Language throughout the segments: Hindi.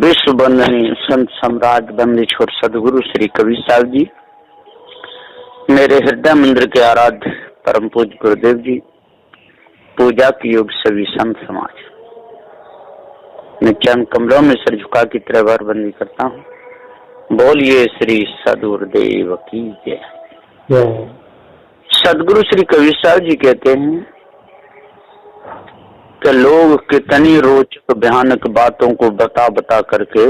विश्व वंदनीय संत सम्राट बंदी छोर सदगुरु श्री कबीर साहब जी, मेरे हृदय मंदिर के आराध्य परम पूज्य गुरुदेव जी, पूजा की योग सभी संत समाज, मैं चंद कमरों में सर झुका की तरह बार बंदी करता हूँ। बोलिए श्री सदगुरुदेव की जय। सदगुरु श्री कबीर साहब जी कहते हैं कि लोग कितनी रोचक भयानक बातों को बता बता करके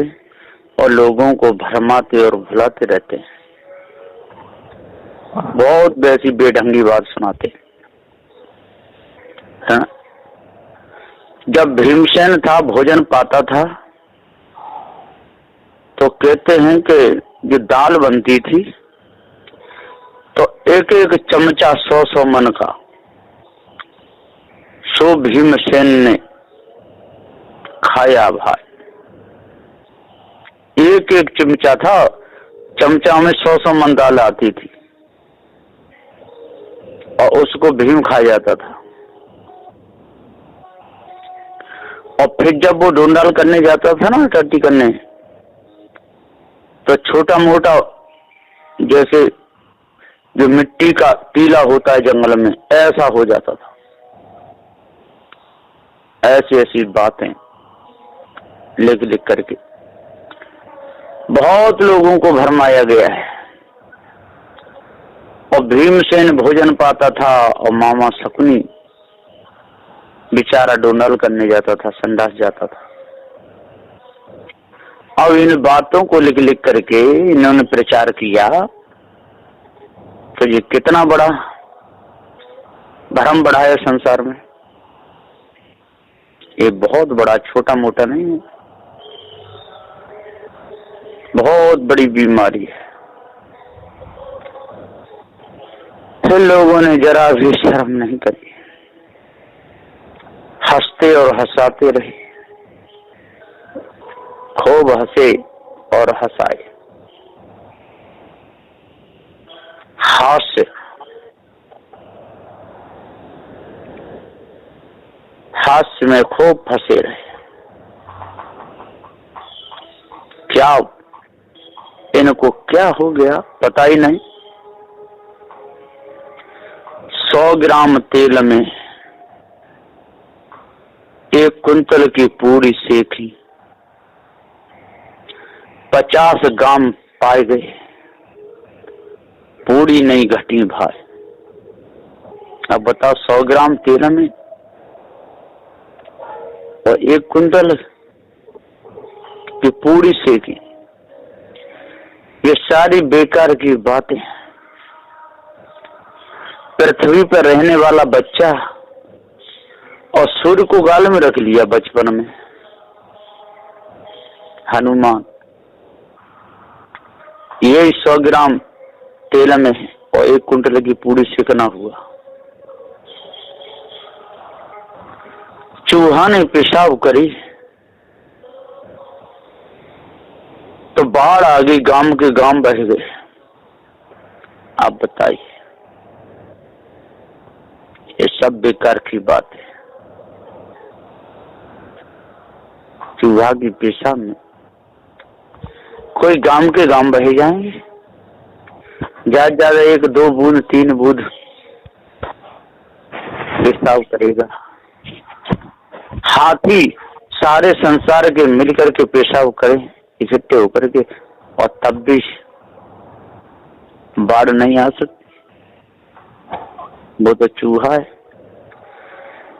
और लोगों को भरमाते और भुलाते रहते हैं, बहुत वैसी बेढंगी बात सुनाते हैं। जब भीमसेन था, भोजन पाता था, तो कहते हैं कि जो दाल बनती थी तो एक एक चमचा 100 मन का सो भीमसेन ने खाया। भाई एक एक चमचा था, चमचा में 100 मन दाल आती थी और उसको भीम खा जाता था। और फिर जब वो ढूंढाल करने जाता था ना, टट्टी करने, तो छोटा मोटा जैसे जो मिट्टी का टीला होता है जंगल में, ऐसा हो जाता था। ऐसी ऐसी बातें लिख लिख करके बहुत लोगों को भरमाया गया है। और भीमसेन भोजन पाता था और मामा शकुनी बेचारा डोनाल करने जाता था, संडास जाता था। अब इन बातों को लिख लिख करके इन्होंने प्रचार किया, तो ये कितना बड़ा भ्रम बढ़ाया संसार में। ये बहुत बड़ा, छोटा मोटा नहीं है, बहुत बड़ी बीमारी है। फिर लोगों ने जरा भी शर्म नहीं करी, हंसते और हंसाते रहे, खूब हंसे और हंसाए। हास्य में खूब फंसे रहे। क्या इनको क्या हो गया पता ही नहीं। 100 ग्राम तेल में 1 कुंतल की पूरी सेकी, 50 ग्राम पाए गए, पूरी नहीं घटी भाई। अब बताओ, 100 ग्राम तेल में और 1 कुंतल की पूरी सेकी, ये सारी बेकार की बातें। पृथ्वी पर रहने वाला बच्चा और सूर्य को गाल में रख लिया बचपन में। हनुमान ये 100 ग्राम तेल में और 1 कुंटल की पूरी सेकना हुआ। चूहा ने पेशाब करी तो बाढ़ आ गई, गांव के गांव बह गए। आप बताइए, ये सब बेकार की बात है। चूहा की पेशाब में कोई गांव के गांव बह जाएंगे? ज्यादा ज्यादा 1, 2 बूंद, 3 बूंद पेशाब करेगा। हाथी सारे संसार के मिलकर के पेशाब करें इकट्ठे होकर के, और तब भी बाढ़ नहीं आ सकती। वो तो चूहा है।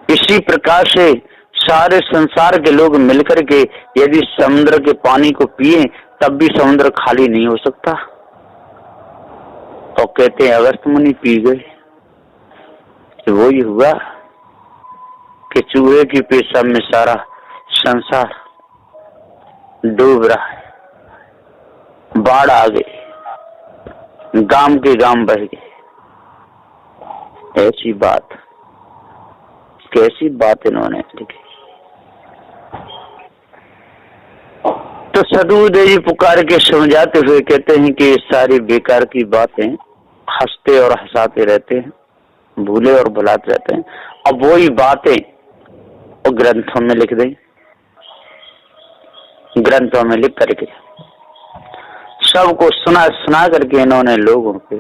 इसी प्रकार से सारे संसार के लोग मिलकर के यदि समुद्र के पानी को पिए तब भी समुद्र खाली नहीं हो सकता। तो कहते हैं अगस्त मुनि पी गए। तो वो ही हुआ कि चूहे की पेशाब में सारा संसार डूब रहा है। बाढ़ आ गई, गांव के गांव बह गए। ऐसी बात, कैसी बात इन्होंने लिखी। तो सदगुरुदेव जी पुकार के समझाते हुए कहते हैं कि ये सारी बेकार की बातें, हंसते और हंसाते रहते हैं, भूले और भुलाते रहते हैं। अब वही बातें और ग्रंथों में लिख दें। ग्रंथों में लिख करके सबको सुना करके इन्होंने लोगों के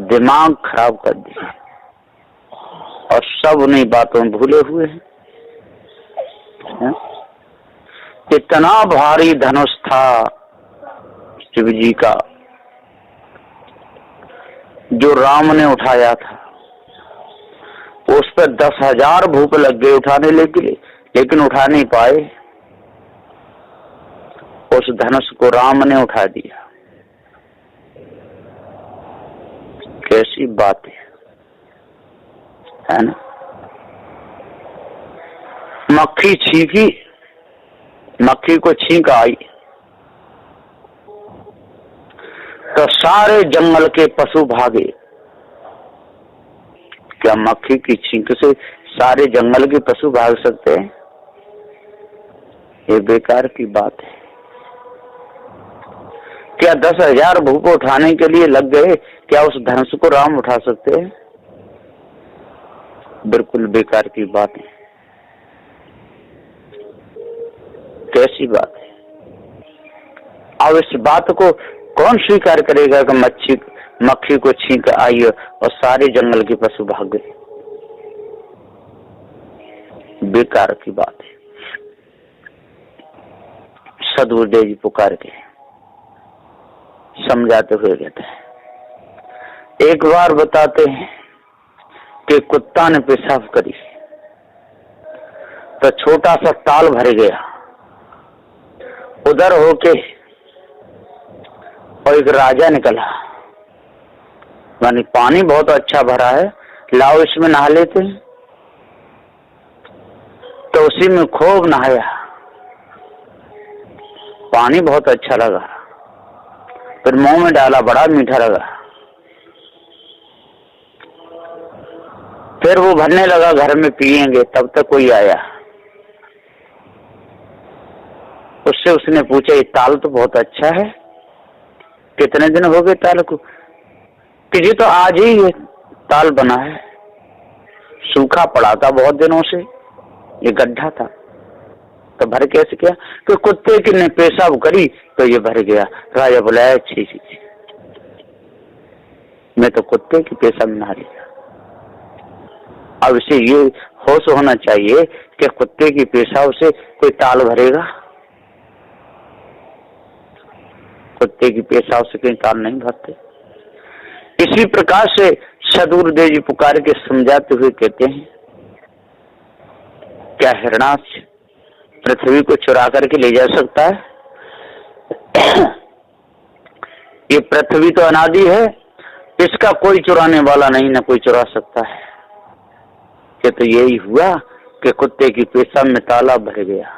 दिमाग खराब कर दिया और सब उन्हीं बातों में भूले हुए हैं। इतना भारी धनुष था शिव जी का जो राम ने उठाया था, उस पर 10,000 भूप लग गए उठाने लेकिन उठा नहीं पाए। उस धनुष को राम ने उठा दिया। कैसी बात है ना। मक्खी छींकी, मक्खी को छींक आई तो सारे जंगल के पशु भागे। क्या मक्खी की छींक से सारे जंगल के पशु भाग सकते हैं? ये बेकार की बात है। क्या 10,000 भूप उठाने के लिए लग गए, क्या उस धनुष को राम उठा सकते हैं? बिल्कुल बेकार की बात है। कैसी बात है। अब इस बात को कौन स्वीकार करेगा कि मक्खी को छींक आई और सारे जंगल के पशु भाग गए? बेकार की बात है। सदगुरुदेव जी पुकार के समझाते हुए कहते हैं, एक बार बताते हैं कि कुत्ता ने पेशाब करी तो छोटा सा ताल भर गया। उधर होके और एक राजा निकला, यानी पानी बहुत अच्छा भरा है, लाओ इसमें नहा लेते हैं। तो उसी में खूब नहाया, पानी बहुत अच्छा लगा, फिर मुंह में डाला, बड़ा मीठा लगा। फिर वो भरने लगा, घर में पिएंगे। तब तक कोई आया, उससे उसने पूछा, ये ताल तो बहुत अच्छा है, कितने दिन हो गए ताल को? कि जी तो आज ही ये ताल बना है, सूखा पड़ा था बहुत दिनों से, ये गड्ढा था। तो भर कैसे किया? कि कुत्ते की ने पेशाब करी तो ये भर गया। राजा बोला, अच्छी मैं तो कुत्ते की पेशाब नहा लिया। अब इसे ये होश होना चाहिए कि कुत्ते की पेशाब से कोई ताल भरेगा? कुत्ते की पेशाब से कहीं ताल नहीं भरते। इसी प्रकार से सदगुरुदेव जी पुकार के समझाते हुए कहते हैं, क्या हिरणाक्ष पृथ्वी को चुरा करके ले जा सकता है? ये पृथ्वी तो अनादि है, इसका कोई चुराने वाला नहीं, ना कोई चुरा सकता है। कि तो यही हुआ कि कुत्ते की पेशाब में ताला भर गया,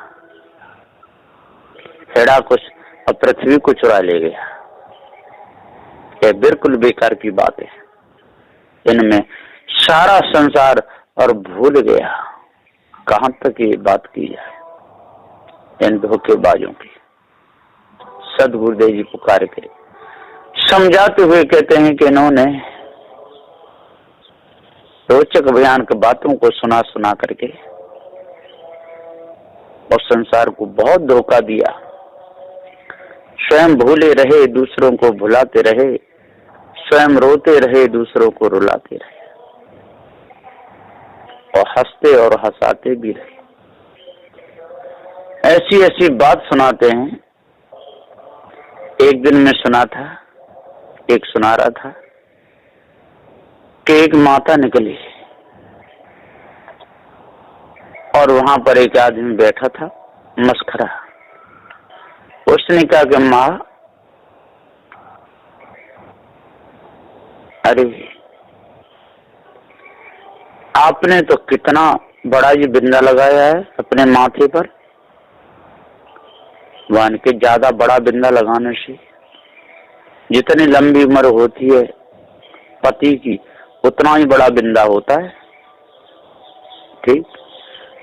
हिरणा को और पृथ्वी को चुरा ले गया। यह बिल्कुल बेकार की बात है। इनमें सारा संसार और भूल गया। कहां तक ये बात की जाए इन धोखेबाजों की। सदगुरुदेव जी पुकार के समझाते हुए कहते हैं कि इन्होंने रोचक बयान की बातों को सुना करके और संसार को बहुत धोखा दिया। स्वयं भूले रहे, दूसरों को भुलाते रहे, स्वयं रोते रहे, दूसरों को रुलाते रहे, और हंसते और हंसाते भी रहे। ऐसी ऐसी बात सुनाते हैं। एक दिन में सुना था, एक सुना रहा था कि एक माता निकली और वहां पर एक आदमी बैठा था, मस्खरा। उसने कहा कि माँ, अरे आपने तो कितना बड़ा ये बिंदा लगाया है अपने माथे पर। वन के ज्यादा बड़ा बिंदा लगाने से जितनी लंबी उम्र होती है पति की, उतना ही बड़ा बिंदा होता है। ठीक।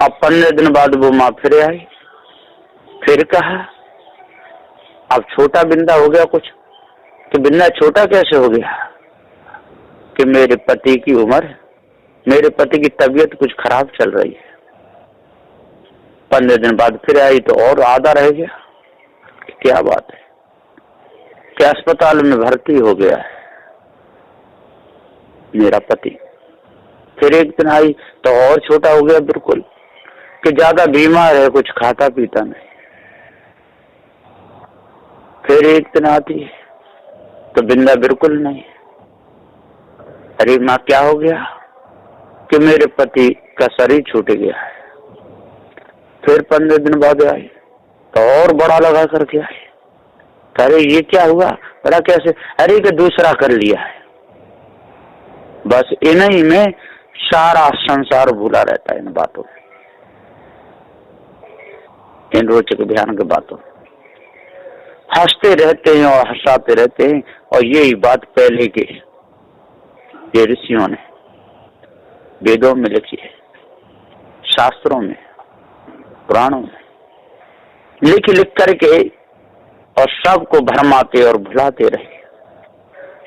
अब 15 दिन बाद वो माँ फिर आई, फिर कहा अब छोटा बिंदा हो गया कुछ। तो बिंदा छोटा कैसे हो गया? कि मेरे पति की उम्र, मेरे पति की तबीयत कुछ खराब चल रही है। 15 दिन बाद फिर आई तो और आधा रह गया। क्या बात है, क्या अस्पताल में भर्ती हो गया है मेरा पति। फिर एक दिन आई तो और छोटा हो गया बिल्कुल, कि ज्यादा बीमार है, कुछ खाता पीता नहीं। फिर एक दिन आती है तो बिंदा बिल्कुल नहीं। अरे माँ क्या हो गया? कि मेरे पति का शरीर छूट गया है। फिर 15 दिन बाद आई तो और बड़ा लगा करके आई। अरे ये क्या हुआ? बड़ा कैसे? अरे कि दूसरा कर लिया है। बस इन्हीं में सारा संसार भूला रहता है, इन बातों में, इन रोचक ध्यान की बातों। हंसते रहते हैं और हंसाते रहते हैं। और यही बात पहले के ये ऋषियों ने वेदों में लिखी है, शास्त्रों में, पुराणों में लिख लिख करके, और सबको भरमाते और भुलाते रहे।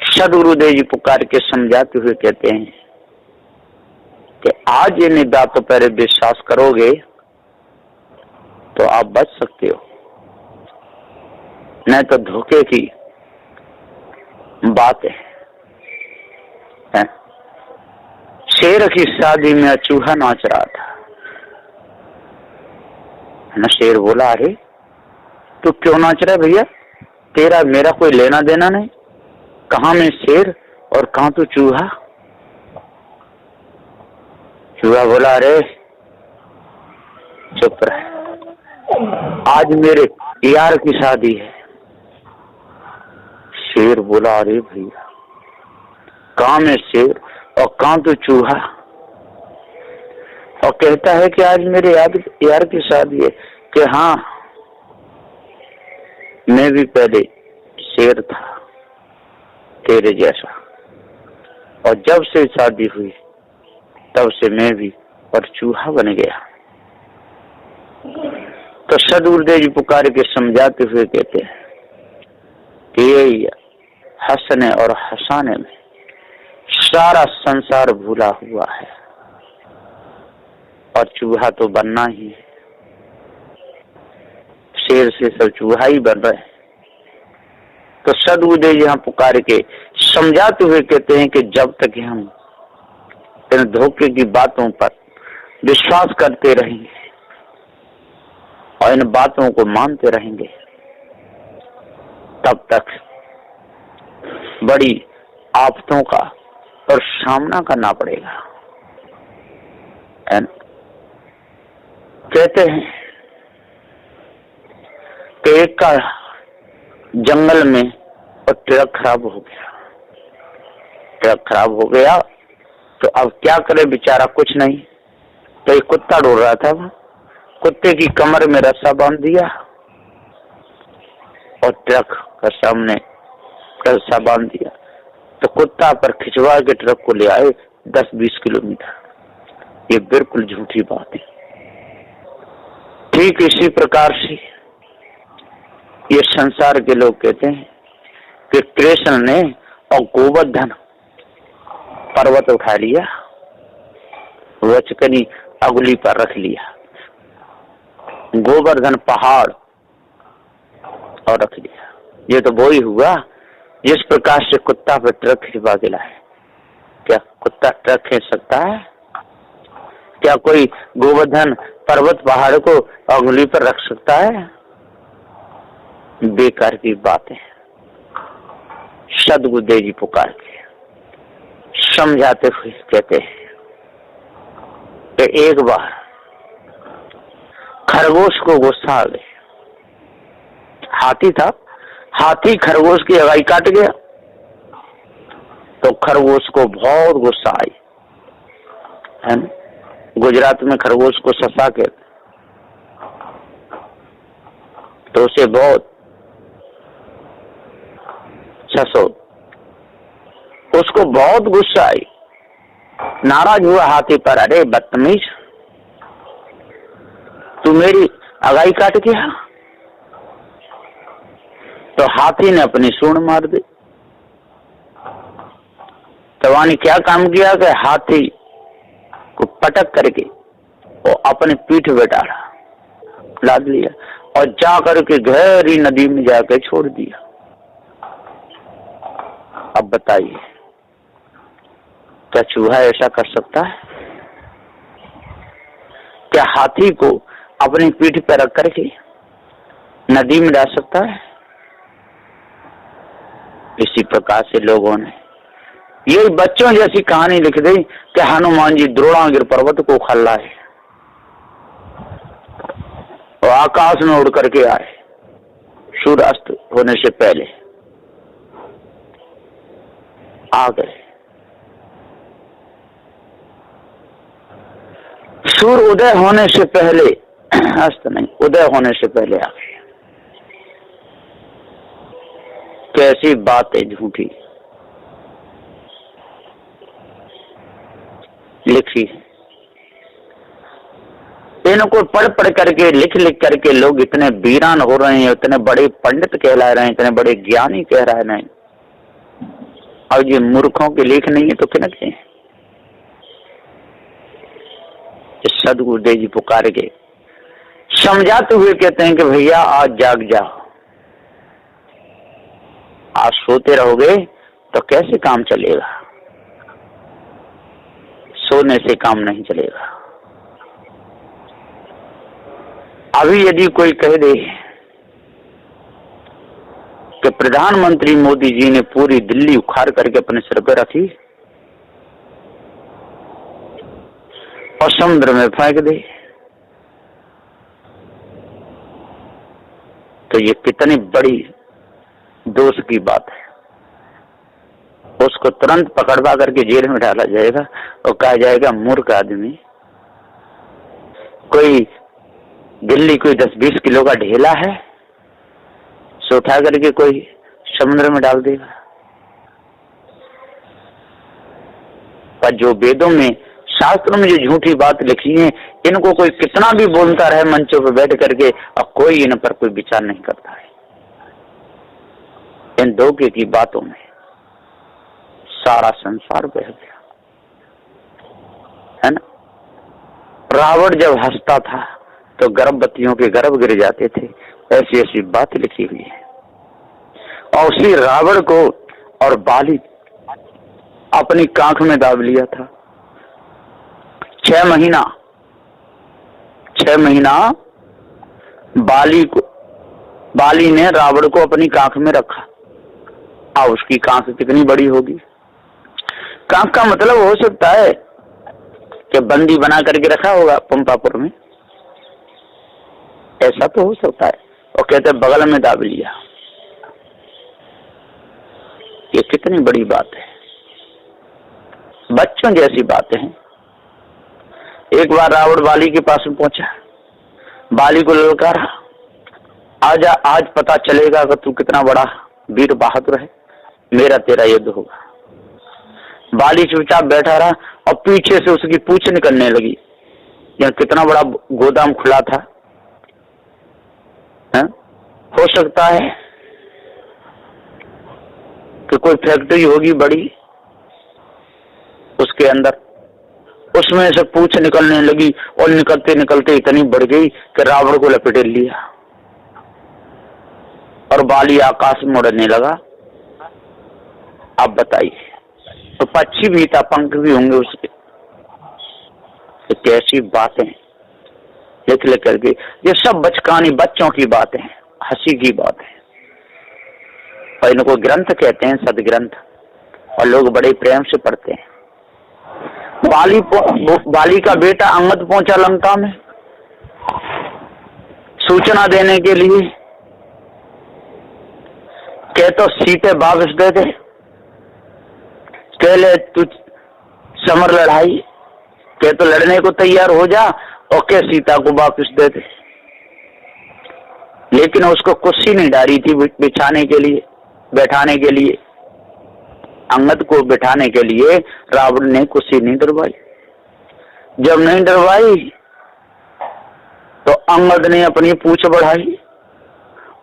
सदगुरुदेव जी पुकार के समझाते हुए कहते हैं कि आज इन बातों पर विश्वास करोगे तो आप बच सकते हो, नहीं तो धोखे की बात है। शेर की शादी में चूहा नाच रहा था ना। शेर बोला, अरे तू क्यों नाच रहा है भैया? तेरा मेरा कोई लेना देना नहीं। कहाँ मैं शेर और कहाँ तू चूहा? चूहा बोला, अरे चुप रहे, आज मेरे यार की शादी है। शेर बोला, अरे भैया कहाँ मैं शेर और कहाँ तू चूहा? और कहता है कि आज मेरे यार की शादी है। कि हाँ, मैं भी पहले शेर था तेरे जैसा, और जब से शादी हुई तब से मैं भी और चूहा बन गया। तो सदगुरुदेव जी पुकार के समझाते हुए कहते हैं कि यही हंसने और हंसाने में सारा संसार भूला हुआ है, और चूहा तो बनना ही है। शेर से सब चूहा ही बन रहे हैं। तो सदगुरुदेव यहाँ पुकार के समझाते हुए कहते हैं कि जब तक हम इन धोखे की बातों पर विश्वास करते रहेंगे और इन बातों को मानते रहेंगे, तब तक बड़ी आफतों का और सामना करना पड़ेगा। कहते हैं कि एक का जंगल में और ट्रक खराब हो गया। ट्रक खराब हो गया तो अब क्या करे बेचारा, कुछ नहीं। तो एक कुत्ता ढूंढ रहा था, कुत्ते की कमर में रस्सा बांध दिया और ट्रक का सामने रस्सा बांध दिया। तो कुत्ता पर खिंचवा के ट्रक को ले आए 10-20 किलोमीटर। ये बिल्कुल झूठी बात है। ठीक इसी प्रकार से ये संसार के लोग कहते हैं कि कृष्ण ने और गोवर्धन पर्वत उठा लिया, वचकनी अगुली पर रख लिया, गोवर्धन पहाड़ और रख लिया। ये तो वो ही हुआ जिस प्रकार से कुत्ता पर ट्रक खिंचवा के लाए। क्या कुत्ता ट्रक खींच सकता है? क्या कोई गोवर्धन पर्वत पहाड़ को अंगुली पर रख सकता है? बेकार की बात है। सदगुरुदेव जी पुकार के समझाते हुए कहते हैं कि एक बार खरगोश को गुस्सा आ गया। हाथी था, हाथी खरगोश की अगाई काट गया तो खरगोश को बहुत गुस्सा आई है ना। गुजरात में खरगोश को ससा कहते, तो उसे बहुत ससो, उसको बहुत गुस्सा आई, नाराज हुआ हाथी पर। अरे बदतमीज, तू मेरी अगाई काट गया। तो हाथी ने अपनी सूंड मार दी। तो ने क्या काम किया कि हाथी को पटक करके वो अपने पीठ पे डाला, लाद लिया और जाकर के गहरी नदी में जाकर छोड़ दिया। अब बताइए, क्या चूहा ऐसा कर सकता है? क्या हाथी को अपनी पीठ पर रख करके नदी में डाल सकता है? इसी प्रकार से लोगों ने ये बच्चों जैसी कहानी लिख दी कि हनुमान जी द्रोणागिर पर्वत को उखाड़ है और आकाश में उड़ करके आए सूर्यास्त होने से पहले आ गए। सूर्य उदय होने से पहले, अस्त नहीं, उदय होने से पहले आ गए। कैसी बात है झूठी लिखी। इनको पढ़ पढ़ करके लिख लिख करके लोग इतने वीरान हो रहे हैं, इतने बड़े पंडित कहला रहे हैं, इतने बड़े ज्ञानी कह रहे हैं। और ये मूर्खों के लेख नहीं है तो क्या कहते हैं? सदगुरुदेव जी पुकार के समझाते हुए कहते हैं कि भैया आज जाग जाओ, आज सोते रहोगे तो कैसे काम चलेगा? सोने से काम नहीं चलेगा। अभी यदि कोई कह दे कि प्रधानमंत्री मोदी जी ने पूरी दिल्ली उखाड़ करके अपने सिर पर रखी और समुद्र में फेंक दे, तो ये कितनी बड़ी दोष की बात है। उसको तुरंत पकड़वा करके जेल में डाला जाएगा और कहा जाएगा मूर्ख आदमी। कोई दिल्ली कोई 10-20 किलो का ढेला है, सो उठा करके कोई समुद्र में डाल देगा। पर जो वेदों में शास्त्रों में जो झूठी बात लिखी है, इनको कोई कितना भी बोलता रहे मंचों पर बैठ करके, और कोई इन पर कोई विचार नहीं करता है। इन धोखे की बातों में सारा संसार बह गया, है ना। रावण जब हंसता था तो गर्भवतियों के गर्भ गिर जाते थे, ऐसी ऐसी बात लिखी हुई है। और उसी रावण को और बाली अपनी कांख में दाब लिया था। 6 महीना बाली ने रावण को अपनी कांख में रखा। अब उसकी कांख कितनी बड़ी होगी? कांख का मतलब हो सकता है कि बंदी बना करके रखा होगा पंपापुर में, ऐसा तो हो सकता है। और कहते बगल में दाब लिया। ये कितनी बड़ी बात है, बच्चों जैसी बातें हैं। एक बार रावण बाली के पास में पहुंचा, बाली को ललकारा, आजा, आज पता चलेगा कि तू कितना बड़ा वीर बहादुर है, मेरा तेरा युद्ध होगा। बाली चुपचाप बैठा रहा और पीछे से उसकी पूंछ निकलने लगी। यह कितना बड़ा गोदाम खुला था, है? हो सकता है कि कोई फैक्ट्री होगी बड़ी, उसके अंदर उसमें से पूंछ निकलने लगी और निकलते निकलते इतनी बढ़ गई कि रावण को लपेट लिया और बाली आकाश में उड़ने लगा। अब बताइए, तो पक्षी भी था, पंख भी होंगे उसके। तो कैसी बातें लिख लिख करके, ये सब बचकानी बच्चों की बातें हैं, हंसी की बात है। और इनको ग्रंथ कहते हैं, सदग्रंथ, और लोग बड़े प्रेम से पढ़ते हैं। बाली का बेटा अंगद पहुंचा लंका में सूचना देने के लिए, कह तो सीते वापस दे दे, कह ले तू समर लड़ाई, कह तो लड़ने को तैयार हो जा, और कह सीता को वापस दे दे। लेकिन उसको कुर्सी नहीं डाली थी बिछाने के लिए, बैठाने के लिए। अंगद को बिठाने के लिए रावण ने कुर्सी नहीं डरवाई। जब नहीं डरवाई तो अंगद ने अपनी पूंछ बढ़ाई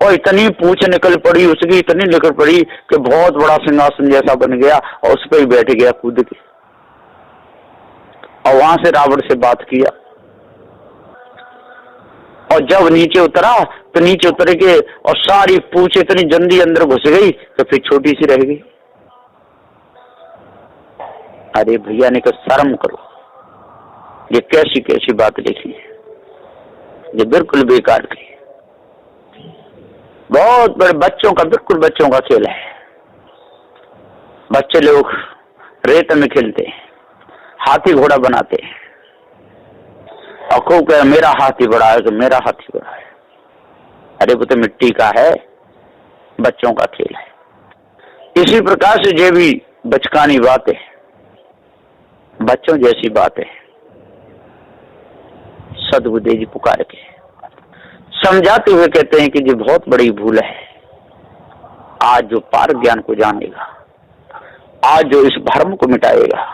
और इतनी पूंछ निकल पड़ी उसकी, इतनी निकल पड़ी कि बहुत बड़ा सिंहासन जैसा बन गया और उस पर ही बैठ गया कूद के। और वहां से रावण से बात किया और जब नीचे उतरा तो नीचे उतर के और सारी पूंछ इतनी जल्दी अंदर घुस गई तो फिर छोटी सी रह गई। अरे भैया ने कहा शर्म करो, ये कैसी कैसी बात लिखी है, ये बिल्कुल बेकार की, बहुत बड़े बच्चों का, बिल्कुल बच्चों का खेल है। बच्चे लोग रेत में खेलते हैं, हाथी घोड़ा बनाते हैं और खूब कहे मेरा हाथी बड़ा है, मेरा हाथी बड़ा है। अरे वो तो मिट्टी का है, बच्चों का खेल है। इसी प्रकार से ये भी बचकानी बात है, बच्चों जैसी बात है। सदगुरुदेव जी पुकार के समझाते हुए कहते हैं कि ये बहुत बड़ी भूल है। आज जो पार ज्ञान को जानेगा, आज जो इस भ्रम को मिटाएगा,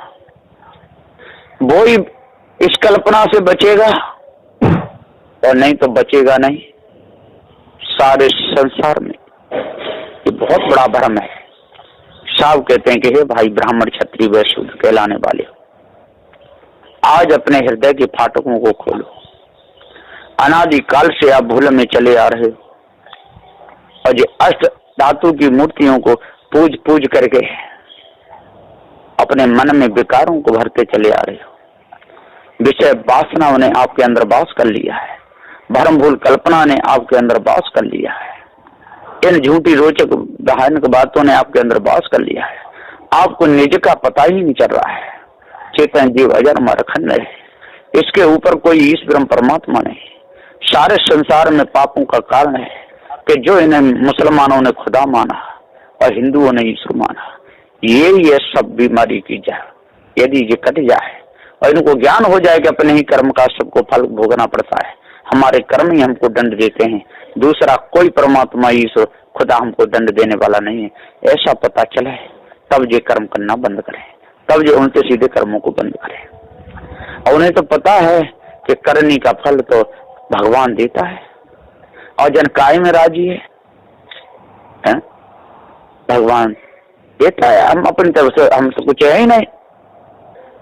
वो ही इस कल्पना से बचेगा, और नहीं तो बचेगा नहीं। सारे संसार में ये बहुत बड़ा भ्रम है। साहब कहते हैं कि हे भाई ब्राह्मण क्षत्रिय वैश्य शूद्र कहलाने वाले, आज अपने हृदय के फाटकों को खोलो। अनादिकाल से आप भूल में चले आ रहे हो और ये अष्ट धातु की मूर्तियों को पूज पूज करके अपने मन में विकारों को भरते चले आ रहे हो। विषय वासनाओं ने आपके अंदर वास कर लिया है, भ्रम भूल कल्पना ने आपके अंदर वास कर लिया है, इन झूठी रोचक भयानक बातों ने आपके अंदर वास कर लिया है। आपको निज का पता ही नहीं चल रहा है। चेतन जीव अजर अमर अखंड है, इसके ऊपर कोई ईश्वर परमात्मा नहीं। सारे संसार में पापों का कारण है कि जो इन्हें मुसलमानों ने खुदा माना और हिंदुओं ने ईश्वर माना। ये सब बीमारी की जड़ यदि ये कट जाए और इनको ज्ञान हो जाए कि अपने ही कर्म का सबको फल भोगना पड़ता है, हमारे कर्म ही हमको दंड देते हैं, दूसरा कोई परमात्मा ईश्वर खुदा हमको दंड देने वाला नहीं है, ऐसा पता चले तब ये कर्म करना बंद करें, तब ये उल्टे सीधे कर्मों को बंद करें। और उन्हें तो पता है कि करनी का फल तो भगवान देता है और जन काय में राजी है? भगवान देता है, हम अपनी तरफ से हम तो कुछ है ही नहीं,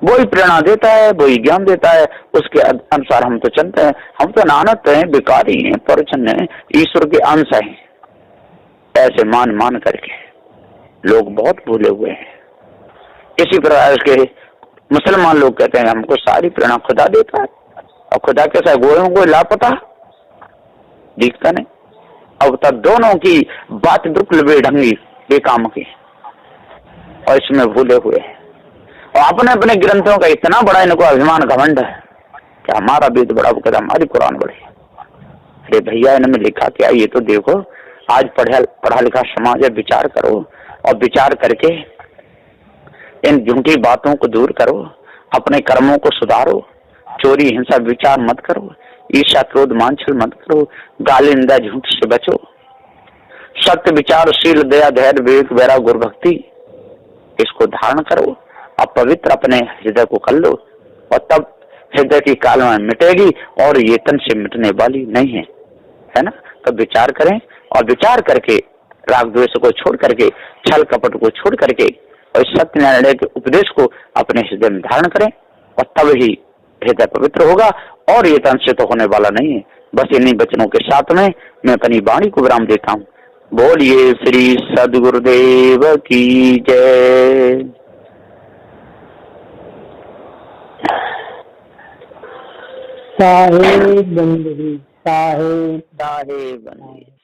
वही प्रेरणा देता है, वही ज्ञान देता है, उसके अनुसार हम तो चलते हैं। हम तो नानत हैं, बेकारी हैं, परिचन्न हैं, ईश्वर के अंश हैं, ऐसे मान मान करके लोग बहुत भूले हुए हैं। इसी प्रकार के मुसलमान लोग कहते हैं हमको सारी प्रेरणा खुदा देता है, और खुदा कैसा है गोयों को लापता दिखता नहीं। अब तक दोनों की बात बिल्कुल बेढंगी बेकाम की और इसमें भूले हुए हैं। और अपने अपने ग्रंथों का इतना बड़ा इनको अभिमान घमंड है कि हमारा वेद बड़ा, वो कहता हमारी कुरान बड़ी। अरे भैया इनमें लिखा क्या ये तो देखो। आज पढ़ा लिखा समाज है, विचार करो और विचार करके इन झूठी बातों को दूर करो, अपने कर्मों को सुधारो, चोरी हिंसा विचार मत करो, ईर्ष्या क्रोध मानछल मत करो, गाली निंदा झूठ से बचो, सत्य विचार शील दया धैर्य विवेक वैराग्य गुरु भक्ति इसको धारण करो और पवित्र अपने हृदय को कर लो, और तब हृदय की कालमा मिटेगी और ये तन से मिटने वाली नहीं है ना। तब विचार करें और विचार करके राग द्वेष को छोड़ करके, छल कपट को छोड़ करके और सत्य न्याय के उपदेश को अपने हृदय में धारण करें, और तब ही हृदय पवित्र होगा और ये तन से तो होने वाला नहीं है। बस इन्हीं वचनों के साथ में मैं अपनी वाणी को विराम देता हूँ। बोलिए श्री सद्गुरुदेव की जय। साहेब बंदगी साहेब साहेब बंदगी।